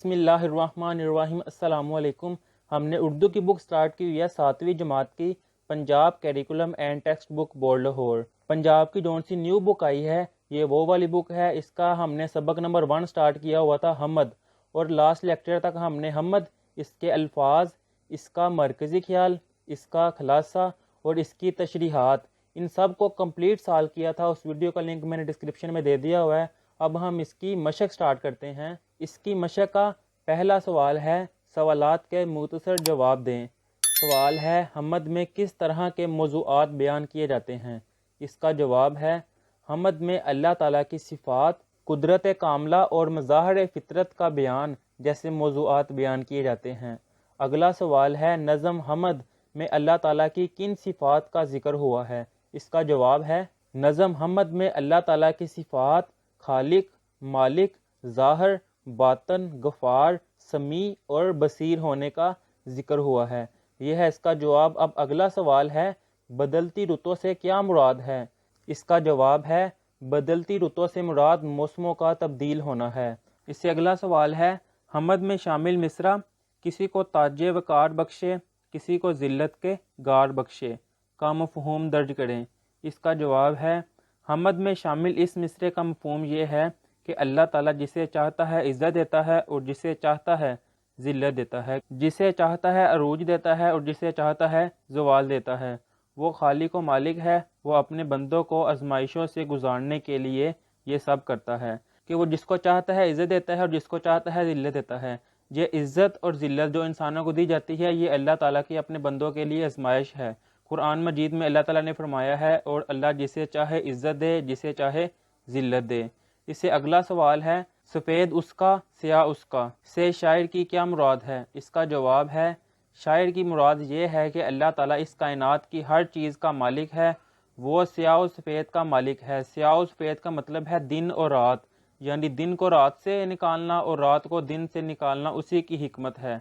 بسم اللہ الرحمن الرحیم۔ السلام علیکم۔ ہم نے اردو کی بک سٹارٹ کی ہوئی ہے 7ویں جماعت کی، Punjab curriculum and text book board Lahore. Punjab کی جون سی نیو بک آئی ہے، یہ وہ والی بک ہے۔ اس کا ہم نے سبق نمبر 1 سٹارٹ کیا ہوا تھا حمد، اور لاسٹ لیکچر تک ہم نے حمد، اس کے الفاظ، اس کا مرکزی خیال، اس کا خلاصہ اور اس کی تشریحات، ان سب کو کمپلیٹ سال کیا تھا۔ اس ویڈیو کا لنک میں نے ڈسکرپشن میں دے دیا ہوا ہے۔ اب ہم اس کی مشق سٹارٹ کرتے ہیں۔ اس کی مشق کا پہلا سوال ہے، سوالات کے مختصر جواب دیں۔ سوال ہے، حمد میں کس طرح کے موضوعات بیان کیے جاتے ہیں؟ اس کا جواب ہے، حمد میں اللہ تعالیٰ کی صفات، قدرت کاملہ اور مظاہر فطرت کا بیان جیسے موضوعات بیان کیے جاتے ہیں۔ اگلا سوال ہے، نظم حمد میں اللہ تعالیٰ کی کن صفات کا ذکر ہوا ہے؟ اس کا جواب ہے، نظم حمد میں اللہ تعالیٰ کی صفات خالق، مالک، ظاہر، باطن، غفار، سمیع اور بصیر ہونے کا ذکر ہوا ہے۔ یہ ہے اس کا جواب۔ اب اگلا سوال ہے، بدلتی رتوں سے کیا مراد ہے؟ اس کا جواب ہے، بدلتی رتوں سے مراد موسموں کا تبدیل ہونا ہے۔ اس سے اگلا سوال ہے، حمد میں شامل مصرع کسی کو تاج وقار بخشے، کسی کو ذلت کے گار بخشے کا مفہوم درج کریں۔ اس کا جواب ہے، حمد میں شامل اس مصرعے کا مفہوم یہ ہے کہ اللہ تعالیٰ جسے چاہتا ہے عزت دیتا ہے اور جسے چاہتا ہے ذلت دیتا ہے، جسے چاہتا ہے عروج دیتا ہے اور جسے چاہتا ہے زوال دیتا ہے۔ وہ خالق و مالک ہے، وہ اپنے بندوں کو آزمائشوں سے گزارنے کے لیے یہ سب کرتا ہے کہ وہ جس کو چاہتا ہے عزت دیتا ہے اور جس کو چاہتا ہے ذلت دیتا ہے۔ یہ عزت اور ذلت جو انسانوں کو دی جاتی ہے، یہ اللہ تعالیٰ کی اپنے بندوں کے لیے آزمائش ہے۔ قرآن مجید میں اللہ تعالیٰ نے فرمایا ہے، اور اللہ جسے چاہے عزت دے، جسے چاہے ذلت دے۔ اس سے اگلا سوال ہے، سفید اس کا سیاہ اس کا سے شاعر کی کیا مراد ہے؟ اس کا جواب ہے، شاعر کی مراد یہ ہے کہ اللہ تعالیٰ اس کائنات کی ہر چیز کا مالک ہے، وہ سیاہ و سفید کا مالک ہے۔ سیاہ و سفید کا مطلب ہے دن اور رات، یعنی دن کو رات سے نکالنا اور رات کو دن سے نکالنا اسی کی حکمت ہے۔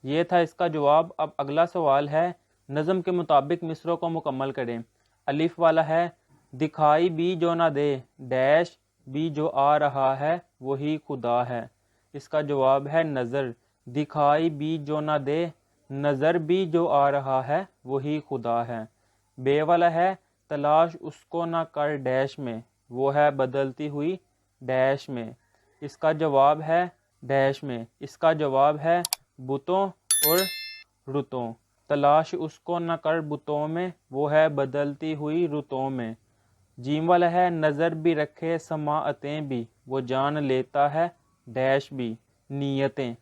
یہ تھا اس کا جواب۔ اب اگلا سوال ہے، نظم کے مطابق مصرعوں کو مکمل کریں۔ الف والا ہے، دکھائی بھی جو نہ دے ڈیش بھی جو آ رہا ہے وہی خدا ہے۔ اس کا جواب ہے، نظر۔ دکھائی بھی جو نہ دے، نظر بھی جو آ رہا ہے وہی خدا ہے۔ بے والا ہے، تلاش اس کو نہ کر ڈیش میں، وہ ہے بدلتی ہوئی ڈیش میں۔ اس کا جواب ہے، ڈیش میں۔ اس کا جواب ہے، بتوں اور رتوں۔ تلاش اس کو نہ کر بتوں میں، وہ ہے بدلتی ہوئی رتوں میں۔ جیم والا ہے، نظر بھی رکھے سماعتیں بھی، وہ جان لیتا ہے ڈیش بھی نیتیں۔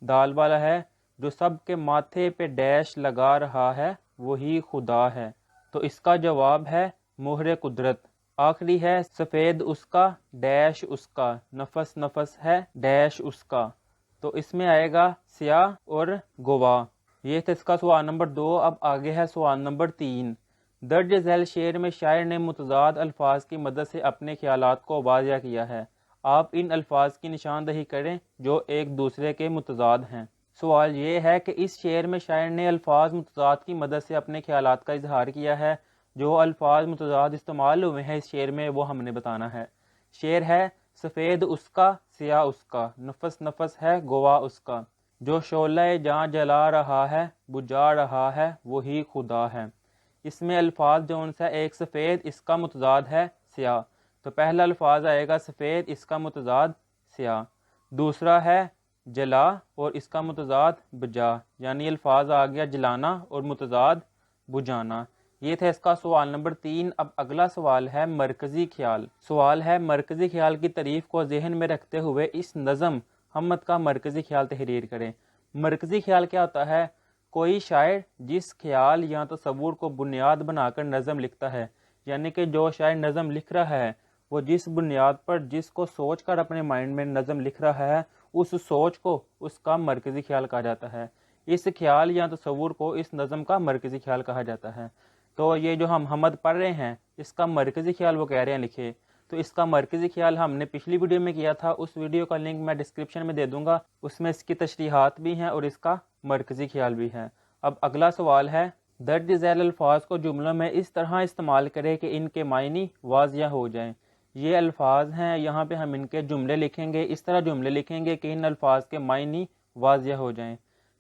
دال والا ہے، جو سب کے ماتھے پہ ڈیش لگا رہا ہے وہی خدا ہے۔ تو اس کا جواب ہے، مہر قدرت۔ آخری ہے، سفید اس کا ڈیش اس کا، نفس نفس ہے ڈیش اس کا۔ تو اس میں آئے گا سیاہ اور گواہ۔ یہ تھا اس کا سوال نمبر 2۔ اب آگے ہے سوال نمبر 3۔ درج ذیل شعر میں شاعر نے متضاد الفاظ کی مدد سے اپنے خیالات کو واضح کیا ہے۔ آپ ان الفاظ کی نشاندہی کریں جو ایک دوسرے کے متضاد ہیں۔ سوال یہ ہے کہ اس شعر میں شاعر نے الفاظ متضاد کی مدد سے اپنے خیالات کا اظہار کیا ہے۔ جو الفاظ متضاد استعمال ہوئے ہیں اس شعر میں وہ ہم نے بتانا ہے۔ شعر ہے، سفید اس کا سیاہ اس کا، نفس نفس ہے گواہ اس کا، جو شعلہ جاں جلا رہا ہے بجھا رہا ہے وہی خدا ہے۔ اس میں الفاظ جو ان سے، ایک سفید، اس کا متضاد ہے سیاہ، تو پہلا الفاظ آئے گا سفید، اس کا متضاد سیاہ۔ دوسرا ہے جلا اور اس کا متضاد بجھا، یعنی الفاظ آ گیا جلانا اور متضاد بجھانا۔ یہ تھا اس کا سوال نمبر 3۔ اب اگلا سوال ہے مرکزی خیال۔ سوال ہے، مرکزی خیال کی تعریف کو ذہن میں رکھتے ہوئے اس نظم حمد کا مرکزی خیال تحریر کریں۔ مرکزی خیال کیا ہوتا ہے؟ کوئی شاعر جس خیال یا تصور کو بنیاد بنا کر نظم لکھتا ہے، یعنی کہ جو شاعر نظم لکھ رہا ہے وہ جس بنیاد پر، جس کو سوچ کر اپنے مائنڈ میں نظم لکھ رہا ہے، اس سوچ کو اس کا مرکزی خیال کہا جاتا ہے۔ اس خیال یا تصور کو اس نظم کا مرکزی خیال کہا جاتا ہے۔ تو یہ جو ہم حمد پڑھ رہے ہیں اس کا مرکزی خیال وہ کہہ رہے ہیں لکھے، تو اس کا مرکزی خیال ہم نے پچھلی ویڈیو میں کیا تھا، اس ویڈیو کا لنک میں ڈسکرپشن میں دے دوں گا، اس میں اس کی تشریحات بھی ہیں اور اس کا مرکزی خیال بھی ہے۔ اب اگلا سوال ہے، درج ذیل الفاظ کو جملوں میں اس طرح استعمال کرے کہ ان کے معنی واضح ہو جائیں۔ یہ الفاظ ہیں، یہاں پہ ہم ان کے جملے لکھیں گے، اس طرح جملے لکھیں گے کہ ان الفاظ کے معنی واضح ہو جائیں۔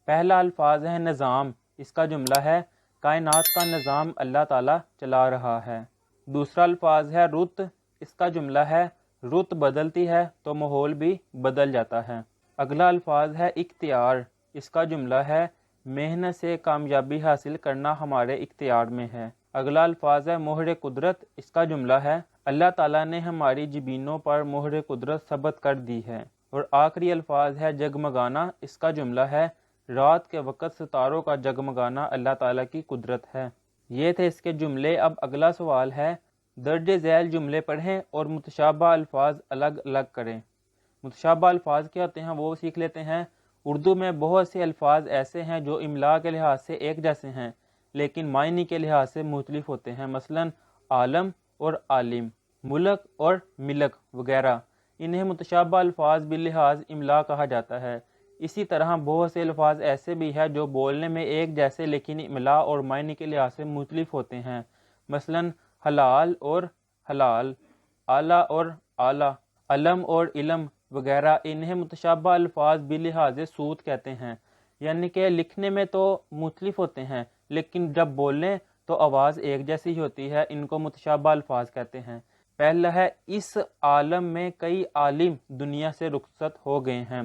پہلا الفاظ ہے نظام، اس کا جملہ ہے کائنات کا نظام اللہ تعالیٰ چلا رہا ہے۔ دوسرا الفاظ ہے رت، اس کا جملہ ہے رت بدلتی ہے تو ماحول بھی بدل جاتا ہے۔ اگلا الفاظ ہے اختیار، اس کا جملہ ہے محنت سے کامیابی حاصل کرنا ہمارے اختیار میں ہے۔ اگلا الفاظ ہے مہر قدرت، اس کا جملہ ہے اللہ تعالیٰ نے ہماری جبینوں پر مہر قدرت ثبت کر دی ہے۔ اور آخری الفاظ ہے جگمگانا، اس کا جملہ ہے رات کے وقت ستاروں کا جگمگانا اللہ تعالیٰ کی قدرت ہے۔ یہ تھے اس کے جملے۔ اب اگلا سوال ہے درج ذیل جملے پڑھیں اور متشابہ الفاظ الگ الگ کریں۔ متشابہ الفاظ کیا ہوتے ہیں وہ سیکھ لیتے ہیں۔ اردو میں بہت سے الفاظ ایسے ہیں جو املا کے لحاظ سے ایک جیسے ہیں لیکن معنی کے لحاظ سے مختلف ہوتے ہیں، مثلا عالم اور عالم، ملک اور ملک وغیرہ۔ انہیں متشابہ الفاظ باللحاظ املا کہا جاتا ہے۔ اسی طرح بہت سے الفاظ ایسے بھی ہیں جو بولنے میں ایک جیسے لیکن املا اور معنی کے لحاظ سے مختلف ہوتے ہیں، مثلا حلال اور حلال، اعلیٰ اور اعلیٰ، علم اور علم وغیرہ۔ انہیں متشابہ الفاظ باللحاظ صوت کہتے ہیں، یعنی کہ لکھنے میں تو مختلف ہوتے ہیں لیکن جب بولیں تو آواز ایک جیسی ہوتی ہے، ان کو متشابہ الفاظ کہتے ہیں۔ پہلا ہے اس عالم میں کئی عالم دنیا سے رخصت ہو گئے ہیں۔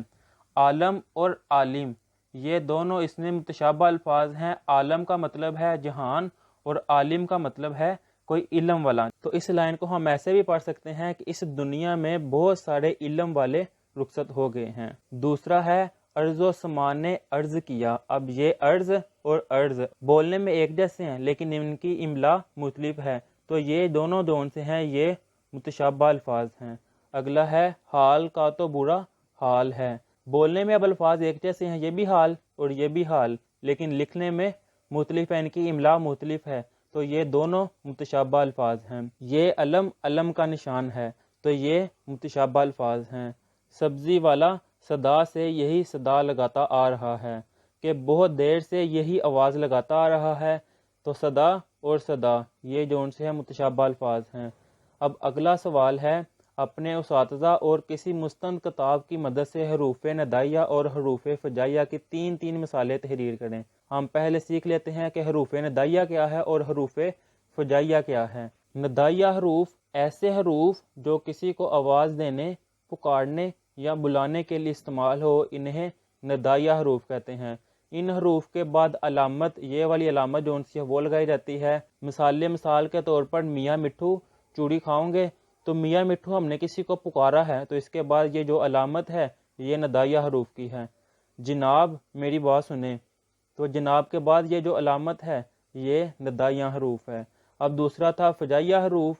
عالم اور عالم یہ دونوں اس میں متشابہ الفاظ ہیں۔ عالم کا مطلب ہے جہان اور عالم کا مطلب ہے کوئی علم والا۔ تو اس لائن کو ہم ایسے بھی پڑھ سکتے ہیں کہ اس دنیا میں بہت سارے علم والے رخصت ہو گئے ہیں۔ دوسرا ہے ارض و سما نے عرض کیا۔ اب یہ ارض اور عرض بولنے میں ایک جیسے ہیں لیکن ان کی املا مختلف ہے، تو یہ دونوں دون سے ہیں، یہ متشابہ الفاظ ہیں۔ اگلا ہے حال کا تو برا حال ہے۔ بولنے میں اب الفاظ ایک جیسے ہیں، یہ بھی حال اور یہ بھی حال، لیکن لکھنے میں مختلف ہے، ان کی املا مختلف ہے، تو یہ دونوں متشابہ الفاظ ہیں۔ یہ علم علم کا نشان ہے، تو یہ متشابہ الفاظ ہیں۔ سبزی والا صدا سے یہی صدا لگاتا آ رہا ہے، کہ بہت دیر سے یہی آواز لگاتا آ رہا ہے، تو صدا اور صدا یہ جون سے ہیں متشابہ الفاظ ہیں۔ اب اگلا سوال ہے اپنے اساتذہ اور کسی مستند کتاب کی مدد سے حروف ندائیہ اور حروف فجائیہ کی تین مثالیں تحریر کریں۔ ہم پہلے سیکھ لیتے ہیں کہ حروف ندائیہ کیا ہے اور حروف فجائیہ کیا ہے۔ ندائیہ حروف ایسے حروف جو کسی کو آواز دینے، پکارنے یا بلانے کے لیے استعمال ہو، انہیں ندائیہ حروف کہتے ہیں۔ ان حروف کے بعد علامت، یہ والی علامت جو سی ہے وہ لگائی جاتی ہے۔ مثال کے طور پر میاں مٹھو چوڑی کھاؤں گے، تو میاں مٹھو ہم نے کسی کو پکارا ہے، تو اس کے بعد یہ جو علامت ہے یہ ندائیہ حروف کی ہے۔ جناب میری بات سنیں، تو جناب کے بعد یہ جو علامت ہے یہ ندائیہ حروف ہے۔ اب دوسرا تھا فجائیہ حروف،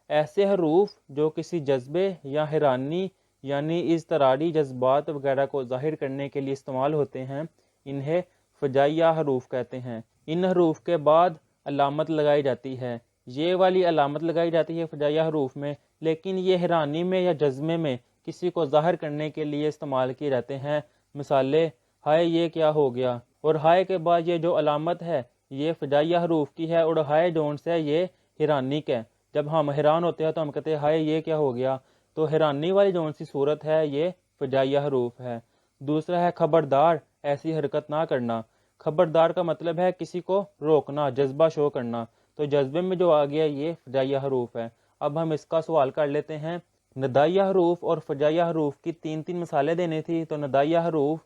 ایسے حروف جو کسی جذبے یا حیرانی یعنی اضطراری جذبات وغیرہ کو ظاہر کرنے کے لیے استعمال ہوتے ہیں، انہیں فجائیہ حروف کہتے ہیں۔ ان حروف کے بعد علامت لگائی جاتی ہے، یہ والی علامت لگائی جاتی ہے فجائیہ حروف میں، لیکن یہ حیرانی میں یا جذبے میں کسی کو ظاہر کرنے کے لیے استعمال کیے جاتے ہیں۔ مثالیں ہائے یہ کیا ہو گیا، اور ہائے کے بعد یہ جو علامت ہے یہ فجائیہ حروف کی ہے، اور ہائے ڈونٹ ہے یہ حیرانی کا ہے۔ جب ہم حیران ہوتے ہیں تو ہم کہتے ہیں ہائے یہ کیا ہو گیا، تو حیرانی والی جون سی صورت ہے یہ فجائیہ حروف ہے۔ دوسرا ہے خبردار، ایسی حرکت نہ کرنا۔ خبردار کا مطلب ہے کسی کو روکنا، جذبہ شو کرنا، تو جذبے میں جو آ گیا یہ فجائیہ حروف ہے۔ اب ہم اس کا سوال کر لیتے ہیں۔ ندائیہ حروف اور فجائیہ حروف کی تین مثالیں دینی تھی، تو ندائیہ حروف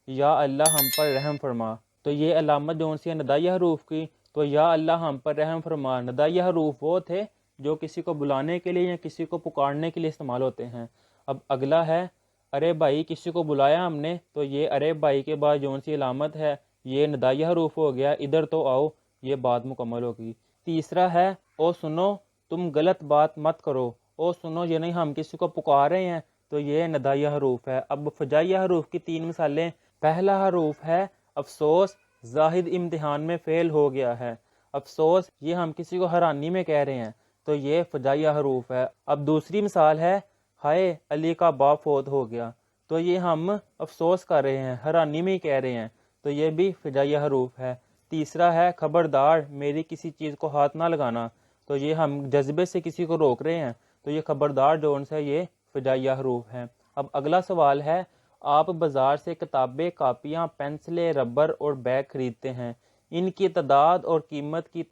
یا اللہ ہم پر رحم فرما، تو یہ علامت جو سی ہے ندائیہ حروف کی، تو یا اللہ ہم پر رحم فرما۔ ندائیہ حروف وہ تھے جو کسی کو بلانے کے لیے یا کسی کو پکارنے کے لیے استعمال ہوتے ہیں۔ اب اگلا ہے ارے بھائی، کسی کو بلایا ہم نے، تو یہ ارے بھائی کے بعد جون سی علامت ہے یہ ندائیہ حروف ہو گیا، ادھر تو آؤ، یہ بات مکمل ہوگی۔ تیسرا ہے او سنو تم غلط بات مت کرو۔ او سنو یعنی ہم کسی کو پکار رہے ہیں، تو یہ ندائیہ حروف ہے۔ اب فجائیہ حروف کی تین مثالیں۔ پہلا حروف ہے افسوس، زاہد امتحان میں فیل ہو گیا ہے۔ افسوس یہ ہم کسی کو حیرانی میں کہہ رہے ہیں، تو یہ فجائیہ حروف ہے۔ اب دوسری مثال ہے ہائے علی کا باپ فوت ہو گیا، تو یہ ہم افسوس کر رہے ہیں، حیرانی میں ہی کہہ رہے ہیں، تو یہ بھی فجائیہ حروف ہے۔ تیسرا ہے خبردار میری کسی چیز کو ہاتھ نہ لگانا، تو یہ ہم جذبے سے کسی کو روک رہے ہیں، تو یہ خبردار جون سے یہ فجائیہ حروف ہیں۔ اب اگلا سوال ہے، آپ بازار سے کتابیں، کاپیاں، پینسلیں، ربر اور بیگ خریدتے ہیں، ان کی تعداد اور قیمت کی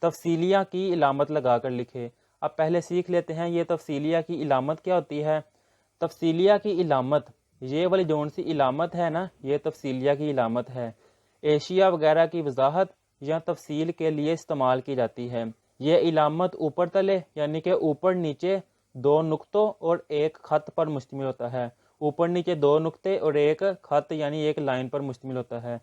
تفصیلیہ کی علامت لگا کر لکھے۔ اب پہلے سیکھ لیتے ہیں یہ تفصیلیہ کی علامت کیا ہوتی ہے۔ تفصیلیہ کی علامت، یہ والی جون سی علامت ہے نا، یہ تفصیلیہ کی علامت ہے، اشیاء وغیرہ کی وضاحت یا تفصیل کے لیے استعمال کی جاتی ہے۔ یہ علامت اوپر تلے یعنی کہ اوپر نیچے دو نقطوں اور ایک خط پر مشتمل ہوتا ہے۔ اوپر نیچے دو نقطے اور ایک خط یعنی ایک لائن پر مشتمل ہوتا ہے۔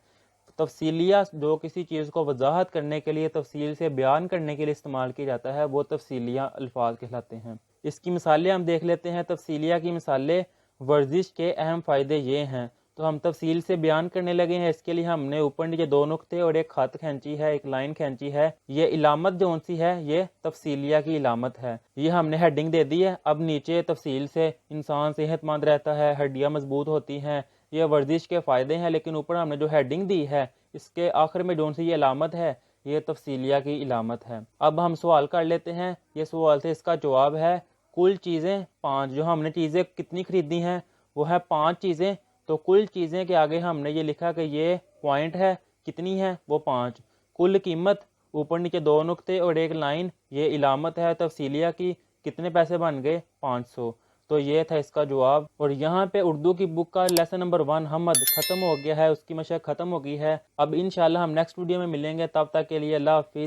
تفصیلیہ جو کسی چیز کو وضاحت کرنے کے لیے، تفصیل سے بیان کرنے کے لیے استعمال کیا جاتا ہے، وہ تفصیلیہ الفاظ کہلاتے ہیں۔ اس کی مثالیں ہم دیکھ لیتے ہیں۔ تفصیلیہ کی مثالیں، ورزش کے اہم فائدے یہ ہیں، تو ہم تفصیل سے بیان کرنے لگے ہیں، اس کے لیے ہم نے اوپر نیچے دو نقطے اور ایک خط کھینچی ہے، ایک لائن کھینچی ہے۔ یہ علامت جون سی ہے یہ تفصیلیہ کی علامت ہے، یہ ہم نے ہیڈنگ دے دی ہے۔ اب نیچے تفصیل سے انسان صحت مند رہتا ہے، ہڈیاں مضبوط ہوتی ہیں، یہ ورزش کے فائدے ہیں، لیکن اوپر ہم نے جو ہیڈنگ دی ہے اس کے آخر میں جون سی یہ علامت ہے، یہ تفصیلیہ کی علامت ہے۔ اب ہم سوال کر لیتے ہیں، یہ سوال سے اس کا جواب ہے کل چیزیں 5۔ جو ہم نے چیزیں کتنی خریدی ہیں وہ ہے 5 چیزیں، تو کل چیزیں کے آگے ہم نے یہ لکھا کہ یہ پوائنٹ ہے، کتنی ہے وہ 5۔ کل قیمت، اوپر نیچے دو نقطے اور ایک لائن، یہ علامت ہے تفصیلیہ کی، کتنے پیسے بن گئے 500۔ تو یہ تھا اس کا جواب۔ اور یہاں پہ اردو کی بک کا لیسن نمبر 1 حمد ختم ہو گیا ہے، اس کی مشق ختم ہو گئی ہے۔ اب انشاءاللہ ہم نیکسٹ ویڈیو میں ملیں گے، تب تک کے لیے اللہ حافظ۔